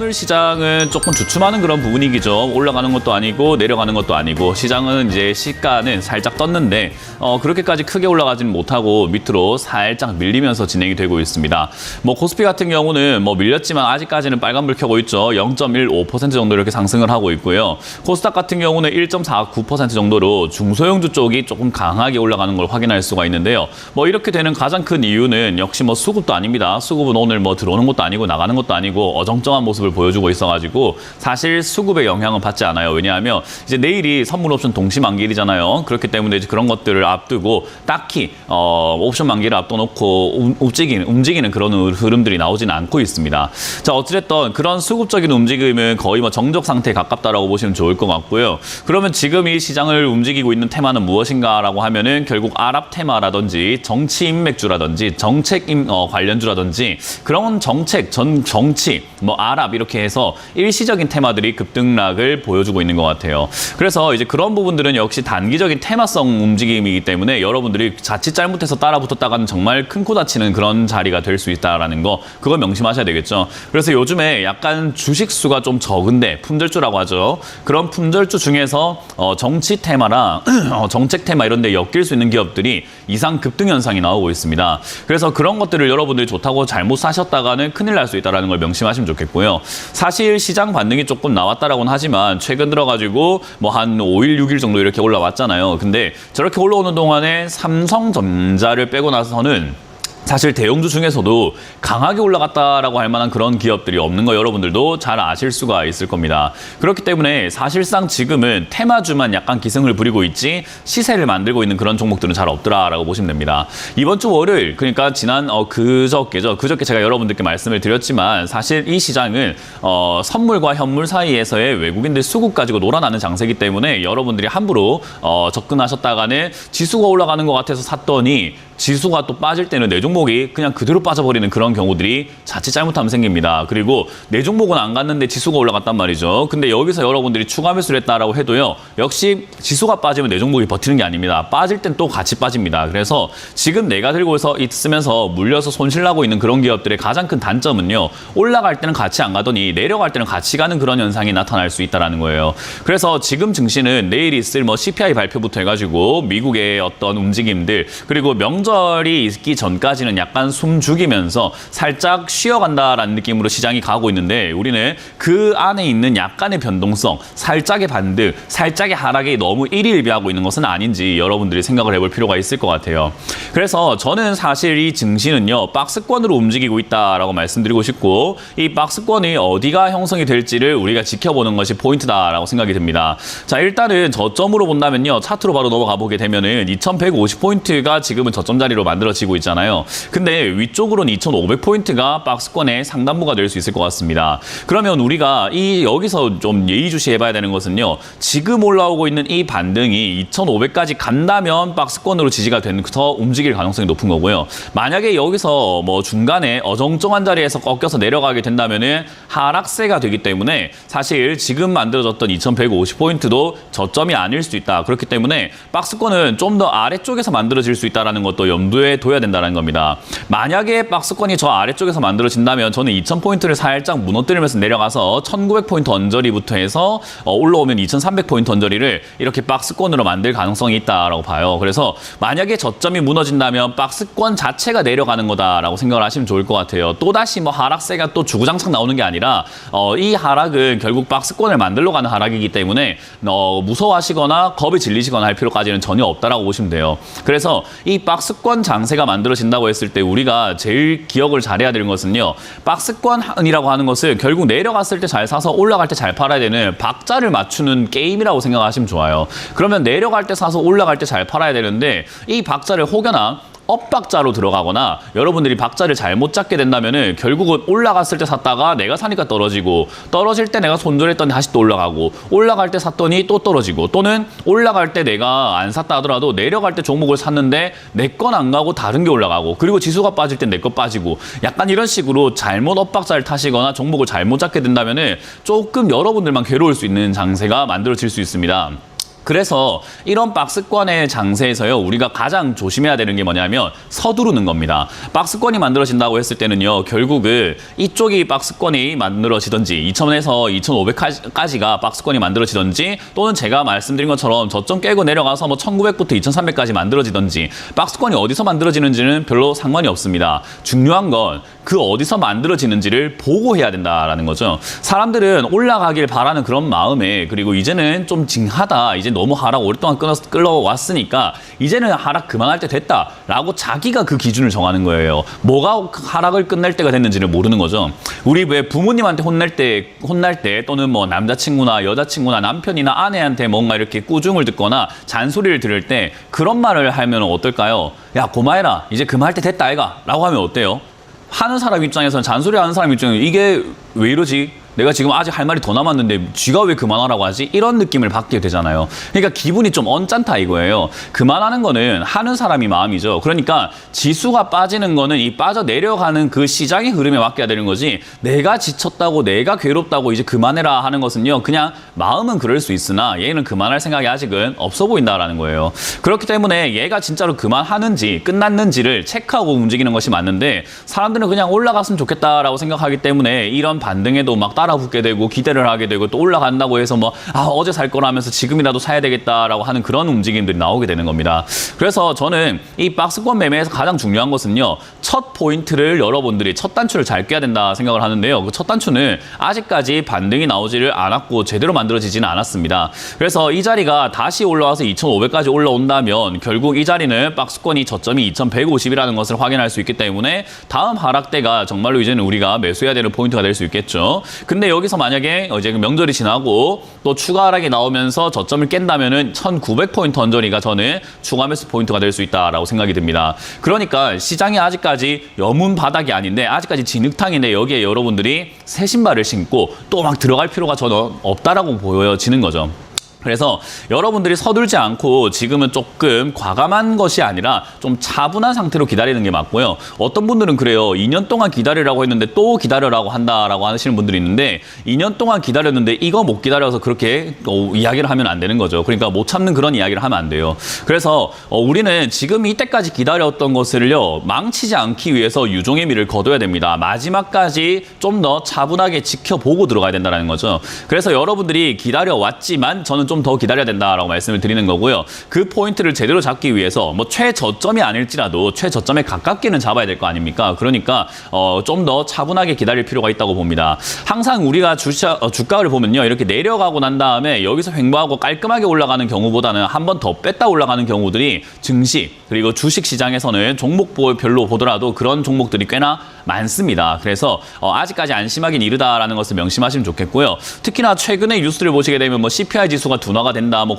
오늘 시장은 조금 주춤하는 그런 부분이죠. 올라가는 것도 아니고 내려가는 것도 아니고 시장은 이제 시가는 살짝 떴는데 그렇게까지 크게 올라가지는 못하고 밑으로 살짝 밀리면서 진행이 되고 있습니다. 뭐 코스피 같은 경우는 뭐 밀렸지만 아직까지는 빨간불 켜고 있죠. 0.15% 정도 이렇게 상승을 하고 있고요. 코스닥 같은 경우는 1.49% 정도로 중소형주 쪽이 조금 강하게 올라가는 걸 확인할 수가 있는데요. 뭐 이렇게 되는 가장 큰 이유는 역시 뭐 수급도 아닙니다. 수급은 오늘 뭐 들어오는 것도 아니고 나가는 것도 아니고 어정쩡한 모습을 보여주고 있어가지고 사실 수급의 영향은 받지 않아요. 왜냐하면 이제 내일이 선물 옵션 동시 만기일이잖아요. 그렇기 때문에 이제 그런 것들을 앞두고 딱히 옵션 만기를 앞둬놓고 움직이는 그런 흐름들이 나오지는 않고 있습니다. 자, 어찌됐든 그런 수급적인 움직임은 거의 뭐 정적 상태에 가깝다라고 보시면 좋을 것 같고요. 그러면 지금 이 시장을 움직이고 있는 테마는 무엇인가라고 하면은 결국 아랍 테마라든지 정치 인맥주라든지 정책 관련주라든지 그런 정책, 정치, 뭐 아랍 이렇게 해서 일시적인 테마들이 급등락을 보여주고 있는 것 같아요. 그래서 이제 그런 부분들은 역시 단기적인 테마성 움직임이기 때문에 여러분들이 자칫 잘못해서 따라붙었다가는 정말 큰 코 다치는 그런 자리가 될 수 있다라는 거 그거 명심하셔야 되겠죠. 그래서 요즘에 약간 주식 수가 좀 적은데 품절주라고 하죠. 그런 품절주 중에서 정치 테마랑 정책 테마 이런 데 엮일 수 있는 기업들이 이상 급등 현상이 나오고 있습니다. 그래서 그런 것들을 여러분들이 좋다고 잘못 사셨다가는 큰일 날 수 있다는 걸 명심하시면 좋겠고요. 사실 시장 반등이 조금 나왔다라고는 하지만 최근 들어가지고 뭐 한 5일, 6일 정도 이렇게 올라왔잖아요. 근데 저렇게 올라오는 동안에 삼성전자를 빼고 나서는 사실 대형주 중에서도 강하게 올라갔다라고 할 만한 그런 기업들이 없는 거 여러분들도 잘 아실 수가 있을 겁니다. 그렇기 때문에 사실상 지금은 테마주만 약간 기승을 부리고 있지 시세를 만들고 있는 그런 종목들은 잘 없더라라고 보시면 됩니다. 이번 주 월요일, 그러니까 지난 그저께죠. 그저께 제가 여러분들께 말씀을 드렸지만 사실 이 시장은 선물과 현물 사이에서의 외국인들 수급 가지고 놀아나는 장세이기 때문에 여러분들이 함부로 접근하셨다가는 지수가 올라가는 것 같아서 샀더니 지수가 또 빠질 때는 내 종목이 그냥 그대로 빠져버리는 그런 경우들이 자칫 잘못하면 생깁니다. 그리고 내 종목은 안 갔는데 지수가 올라갔단 말이죠. 근데 여기서 여러분들이 추가 매수를 했다라고 해도요. 역시 지수가 빠지면 내 종목이 버티는 게 아닙니다. 빠질 땐 또 같이 빠집니다. 그래서 지금 내가 들고 있으면서 물려서 손실나고 있는 그런 기업들의 가장 큰 단점은요. 올라갈 때는 같이 안 가더니 내려갈 때는 같이 가는 그런 현상이 나타날 수 있다는 거예요. 그래서 지금 증시는 내일 있을 뭐 CPI 발표부터 해가지고 미국의 어떤 움직임들 그리고 명절이 있기 전까지는 약간 숨 죽이면서 살짝 쉬어간다라는 느낌으로 시장이 가고 있는데 우리는 그 안에 있는 약간의 변동성, 살짝의 반등, 살짝의 하락이 너무 일희일비하고 있는 것은 아닌지 여러분들이 생각을 해볼 필요가 있을 것 같아요. 그래서 저는 사실 이 증시는요. 박스권으로 움직이고 있다라고 말씀드리고 싶고 이 박스권이 어디가 형성이 될지를 우리가 지켜보는 것이 포인트다라고 생각이 듭니다. 자, 일단은 저점으로 본다면요. 차트로 바로 넘어가 보게 되면은 2150포인트가 지금은 저점 자리로 만들어지고 있잖아요. 근데 위쪽으로는 2500포인트가 박스권의 상단부가 될 수 있을 것 같습니다. 그러면 우리가 여기서 좀 예의주시해봐야 되는 것은요. 지금 올라오고 있는 이 반등이 2500까지 간다면 박스권으로 지지가 돼서 움직일 가능성이 높은 거고요. 만약에 여기서 뭐 중간에 어정쩡한 자리에서 꺾여서 내려가게 된다면은 하락세가 되기 때문에 사실 지금 만들어졌던 2150포인트도 저점이 아닐 수 있다. 그렇기 때문에 박스권은 좀 더 아래쪽에서 만들어질 수 있다는 것도 염두에 둬야 된다는 겁니다. 만약에 박스권이 저 아래쪽에서 만들어진다면 저는 2000포인트를 살짝 무너뜨리면서 내려가서 1900포인트 언저리부터 해서 올라오면 2300포인트 언저리를 이렇게 박스권으로 만들 가능성이 있다라고 봐요. 그래서 만약에 저점이 무너진다면 박스권 자체가 내려가는 거다라고 생각을 하시면 좋을 것 같아요. 또다시 뭐 하락세가 또 주구장창 나오는 게 아니라 이 하락은 결국 박스권을 만들러 가는 하락이기 때문에 무서워하시거나 겁에 질리시거나 할 필요까지는 전혀 없다라고 보시면 돼요. 그래서 이 박스권 장세가 만들어진다고 했을 때 우리가 제일 기억을 잘해야 되는 것은요. 박스권이라고 하는 것을 결국 내려갔을 때 잘 사서 올라갈 때 잘 팔아야 되는 박자를 맞추는 게임이라고 생각하시면 좋아요. 그러면 내려갈 때 사서 올라갈 때 잘 팔아야 되는데 이 박자를 혹여나 엇박자로 들어가거나 여러분들이 박자를 잘못 잡게 된다면은 결국은 올라갔을 때 샀다가 내가 사니까 떨어지고 떨어질 때 내가 손절했더니 다시 또 올라가고 올라갈 때 샀더니 또 떨어지고 또는 올라갈 때 내가 안 샀다 하더라도 내려갈 때 종목을 샀는데 내 건 안 가고 다른 게 올라가고 그리고 지수가 빠질 때 내 거 빠지고 약간 이런 식으로 잘못 엇박자를 타시거나 종목을 잘못 잡게 된다면은 조금 여러분들만 괴로울 수 있는 장세가 만들어질 수 있습니다. 그래서 이런 박스권의 장세에서요, 우리가 가장 조심해야 되는 게 뭐냐면 서두르는 겁니다. 박스권이 만들어진다고 했을 때는요, 결국은 이쪽이 박스권이 만들어지든지 2000에서 2500까지가 박스권이 만들어지든지, 또는 제가 말씀드린 것처럼 저점 깨고 내려가서 뭐 1900부터 2300까지 만들어지든지, 박스권이 어디서 만들어지는지는 별로 상관이 없습니다. 중요한 건 그 어디서 만들어지는지를 보고 해야 된다라는 거죠. 사람들은 올라가길 바라는 그런 마음에, 그리고 이제는 좀 징하다, 이제 너무 하락 오랫동안 끌어왔으니까 이제는 하락 그만할 때 됐다라고 자기가 그 기준을 정하는 거예요. 뭐가 하락을 끝낼 때가 됐는지를 모르는 거죠. 우리 왜 부모님한테 혼날 때 또는 뭐 남자친구나 여자친구나 남편이나 아내한테 뭔가 이렇게 꾸중을 듣거나 잔소리를 들을 때 그런 말을 하면 어떨까요? 야, 고마해라, 이제 그만할 때 됐다 아이가 라고 하면 어때요? 하는 사람 입장에서는, 잔소리 하는 사람 입장에서는 이게 왜 이러지? 내가 지금 아직 할 말이 더 남았는데 쥐가 왜 그만하라고 하지? 이런 느낌을 받게 되잖아요. 그러니까 기분이 좀 언짢다 이거예요. 그만하는 거는 하는 사람이 마음이죠. 그러니까 지수가 빠지는 거는 이 빠져 내려가는 그 시장의 흐름에 맡겨야 되는 거지, 내가 지쳤다고, 내가 괴롭다고 이제 그만해라 하는 것은요, 그냥 마음은 그럴 수 있으나 얘는 그만할 생각이 아직은 없어 보인다라는 거예요. 그렇기 때문에 얘가 진짜로 그만하는지 끝났는지를 체크하고 움직이는 것이 맞는데, 사람들은 그냥 올라갔으면 좋겠다라고 생각하기 때문에 이런 반등에도 막 따라붙게 되고 기대를 하게 되고, 또 올라간다고 해서 뭐 어제 살 거라면서 지금이라도 사야 되겠다라고 하는 그런 움직임들이 나오게 되는 겁니다. 그래서 저는 이 박스권 매매에서 가장 중요한 것은요, 첫 포인트를 여러분들이 첫 단추를 잘 껴야 된다 생각을 하는데요, 그 첫 단추는 아직까지 반등이 나오지를 않았고 제대로 만들어지지는 않았습니다. 그래서 이 자리가 다시 올라와서 2500까지 올라온다면 결국 이 자리는 박스권이 저점이 2150이라는 것을 확인할 수 있기 때문에 다음 하락대가 정말로 이제는 우리가 매수해야 되는 포인트가 될 수 있겠죠. 근데 여기서 만약에 이제 명절이 지나고 또 추가 하락이 나오면서 저점을 깬다면은 1900포인트 언저리가 저는 추가 매수 포인트가 될 수 있다라고 생각이 듭니다. 그러니까 시장이 아직까지 여문 바닥이 아닌데, 아직까지 진흙탕인데 여기에 여러분들이 새 신발을 신고 또 막 들어갈 필요가 저는 없다라고 보여지는 거죠. 그래서 여러분들이 서둘지 않고 지금은 조금 과감한 것이 아니라 좀 차분한 상태로 기다리는 게 맞고요. 어떤 분들은 그래요. 2년 동안 기다리라고 했는데 또 기다려라고 한다라고 하시는 분들이 있는데, 2년 동안 기다렸는데 이거 못 기다려서 그렇게 이야기를 하면 안 되는 거죠. 그러니까 못 참는 그런 이야기를 하면 안 돼요. 그래서 우리는 지금 이때까지 기다렸던 것을요, 망치지 않기 위해서 유종의 미를 거둬야 됩니다. 마지막까지 좀 더 차분하게 지켜보고 들어가야 된다는 거죠. 그래서 여러분들이 기다려왔지만 저는 좀 더 기다려야 된다라고 말씀을 드리는 거고요. 그 포인트를 제대로 잡기 위해서 뭐 최저점이 아닐지라도 최저점에 가깝게는 잡아야 될 거 아닙니까? 그러니까 좀 더 차분하게 기다릴 필요가 있다고 봅니다. 항상 우리가 주가를 보면요, 이렇게 내려가고 난 다음에 여기서 횡보하고 깔끔하게 올라가는 경우보다는 한 번 더 뺐다 올라가는 경우들이 증시 그리고 주식 시장에서는 종목별로 보더라도 그런 종목들이 꽤나 많습니다. 그래서 아직까지 안심하긴 이르다라는 것을 명심하시면 좋겠고요. 특히나 최근에 뉴스를 보시게 되면 뭐 CPI 지수가 둔화가 된다, 뭐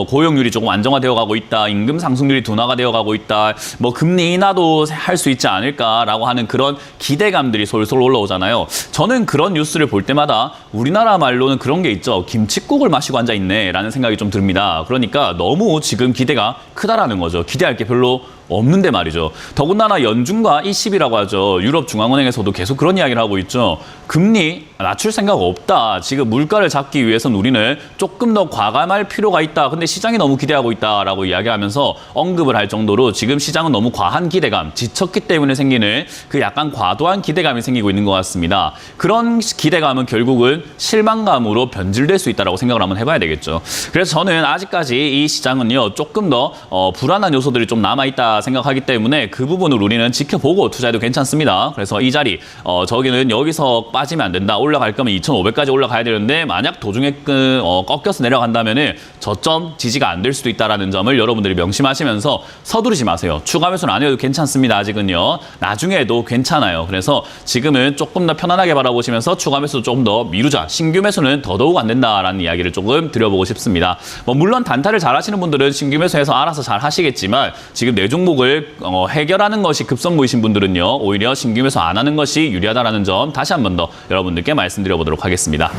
고용률이 조금 안정화되어 가고 있다, 임금 상승률이 둔화가 되어 가고 있다, 뭐 금리 인하도 할 수 있지 않을까라고 하는 그런 기대감들이 솔솔 올라오잖아요. 저는 그런 뉴스를 볼 때마다 우리나라 말로는 그런 게 있죠. 김칫국을 마시고 앉아 있네라는 생각이 좀 듭니다. 그러니까 너무 지금 기대가 크다라는 거죠. 기대할 게 별로 없는데 말이죠. 더군다나 연준과 ECB라고 하죠. 유럽 중앙은행에서도 계속 그런 이야기를 하고 있죠. 금리 낮출 생각 없다. 지금 물가를 잡기 위해서는 우리는 조금 더 과감할 필요가 있다. 근데 시장이 너무 기대하고 있다라고 이야기하면서 언급을 할 정도로 지금 시장은 너무 과한 기대감, 지쳤기 때문에 생기는 그 약간 과도한 기대감이 생기고 있는 것 같습니다. 그런 기대감은 결국은 실망감으로 변질될 수 있다고 생각을 한번 해봐야 되겠죠. 그래서 저는 아직까지 이 시장은요, 조금 더 불안한 요소들이 좀 남아있다 생각하기 때문에 그 부분을 우리는 지켜보고 투자해도 괜찮습니다. 그래서 이 자리 저기는 여기서 빠지면 안 된다. 올라갈 거면 2,500까지 올라가야 되는데 만약 도중에 꺾여서 내려간다면은 저점 지지가 안 될 수도 있다는 점을 여러분들이 명심하시면서 서두르지 마세요. 추가 매수는 안 해도 괜찮습니다. 아직은요. 나중에도 괜찮아요. 그래서 지금은 조금 더 편안하게 바라보시면서 추가 매수 조금 더 미루자. 신규 매수는 더더욱 안 된다라는 이야기를 조금 드려보고 싶습니다. 물론 단타를 잘 하시는 분들은 신규 매수해서 알아서 잘 하시겠지만 지금 내 종목을 해결하는 것이 급선무이신 분들은요, 오히려 신규 매수 안 하는 것이 유리하다라는 점 다시 한 번 더 여러분들께 말씀드려보도록 하겠습니다.